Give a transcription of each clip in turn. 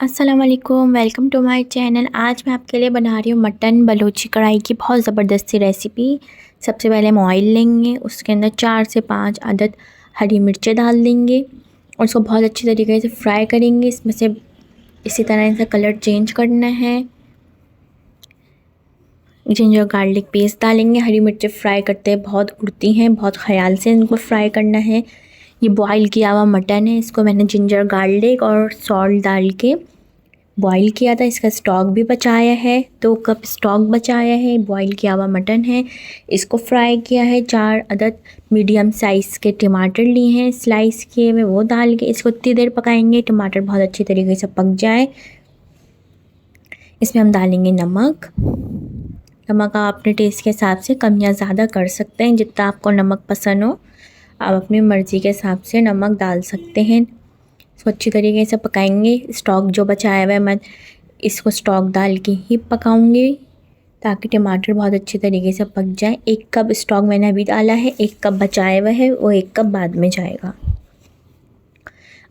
अस्सलाम वालेकुम, welcome to my channel. आज मैं आपके लिए बना रही हूँ मटन बलोची कढ़ाई की बहुत ज़बरदस्त सी रेसिपी। सबसे पहले हम ऑयल लेंगे, उसके अंदर 4 से 5 अदद हरी मिर्चें डाल देंगे और उसको बहुत अच्छी तरीके से फ्राई करेंगे। इसमें से इसी तरह से कलर चेंज करना है। जिंजर गार्लिक पेस्ट डालेंगे। हरी मिर्चें फ्राई करते हैं बहुत उड़ती हैं, बहुत ख़याल से इनको फ्राई करना है। ये बॉईल किया हुआ मटन है, इसको मैंने जिंजर गार्लिक और सॉल्ट डाल के बॉईल किया था। इसका स्टॉक भी बचाया है, 2 कप स्टॉक बचाया है। बॉईल किया हुआ मटन है, इसको फ्राई किया है। 4 अदद मीडियम साइज़ के टमाटर लिए हैं स्लाइस किए हुए, वो डाल के इसको इतनी देर पकाएंगे टमाटर बहुत अच्छी तरीके से पक जाए। इसमें हम डालेंगे नमक। नमक आप अपने टेस्ट के हिसाब से कम या ज़्यादा कर सकते हैं, जितना आपको नमक पसंद हो आप अपनी मर्ज़ी के हिसाब से नमक डाल सकते हैं। इसको अच्छी तरीके से पकाएंगे। स्टॉक जो बचाया हुआ है मैं इसको स्टॉक डाल के ही पकाऊंगी ताकि टमाटर बहुत अच्छी तरीके से पक जाए। 1 कप स्टॉक मैंने अभी डाला है, 1 कप बचाया हुआ है, वो 1 कप बाद में जाएगा।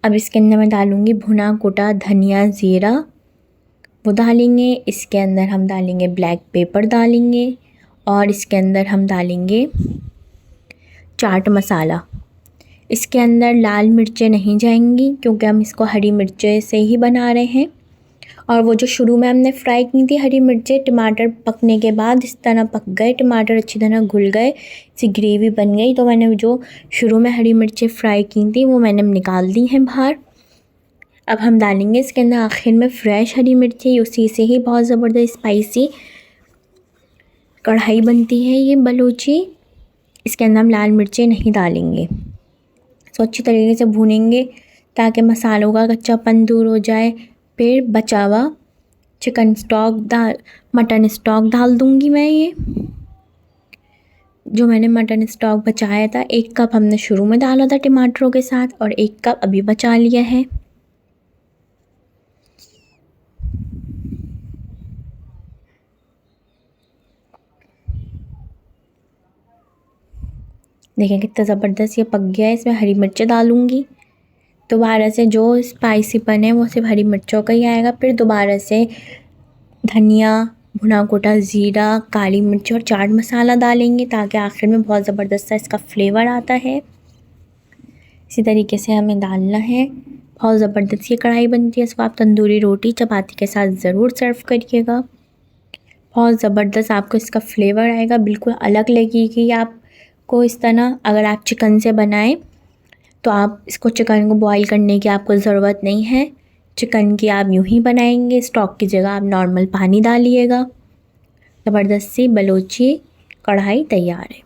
अब इसके अंदर मैं डालूँगी भुना कुटा धनिया ज़ीरा, वो डालेंगे। इसके अंदर हम डालेंगे ब्लैक पेपर डालेंगे और इसके अंदर हम डालेंगे चाट मसाला। इसके अंदर लाल मिर्चें नहीं जाएंगी क्योंकि हम इसको हरी मिर्चें से ही बना रहे हैं। और वो जो शुरू में हमने फ्राई की थी हरी मिर्चें, टमाटर पकने के बाद इस तरह पक गए, टमाटर अच्छी तरह घुल गए, इसी ग्रेवी बन गई। तो मैंने जो शुरू में हरी मिर्चें फ्राई की थी वो मैंने निकाल दी हैं बाहर। अब हम डालेंगे इसके अंदर आखिर में फ्रेश हरी मिर्ची, उसी से ही बहुत ज़बरदस्त स्पाइसी कढ़ाई बनती है ये बलोची। इसके अंदर हम लाल मिर्चें नहीं डालेंगे। इसको अच्छी तरीके से भूनेंगे ताकि मसालों का कच्चापन दूर हो जाए। फिर बचा हुआ मटन स्टॉक डाल दूँगी मैं। ये जो मैंने मटन स्टॉक बचाया था, 1 कप हमने शुरू में डाला था टमाटरों के साथ और 1 कप अभी बचा लिया है। देखें कितना ज़बरदस्त ये पक गया है। इसमें हरी मिर्चें डालूँगी दोबारा से, जो स्पाइसीपन है वो सिर्फ हरी मिर्चों का ही आएगा। फिर दोबारा से धनिया, भुना कुटा ज़ीरा, काली मिर्च और चाट मसाला डालेंगे ताकि आखिर में बहुत ज़बरदस्त सा इसका फ्लेवर आता है। इसी तरीके से हमें डालना है। बहुत ज़बरदस्त ये कढ़ाई बनती है, इसको आप तंदूरी रोटी चपाती के साथ ज़रूर सर्व करिएगा। बहुत ज़बरदस्त आपको इसका फ्लेवर आएगा, बिल्कुल अलग लगेगी आपको। इस तरह अगर आप चिकन से बनाएं तो आप इसको चिकन को बॉईल करने की आपको ज़रूरत नहीं है। चिकन की आप यूं ही बनाएंगे, स्टॉक की जगह आप नॉर्मल पानी डालिएगा। ज़बरदस्त सी बलोची कढ़ाई तैयार है।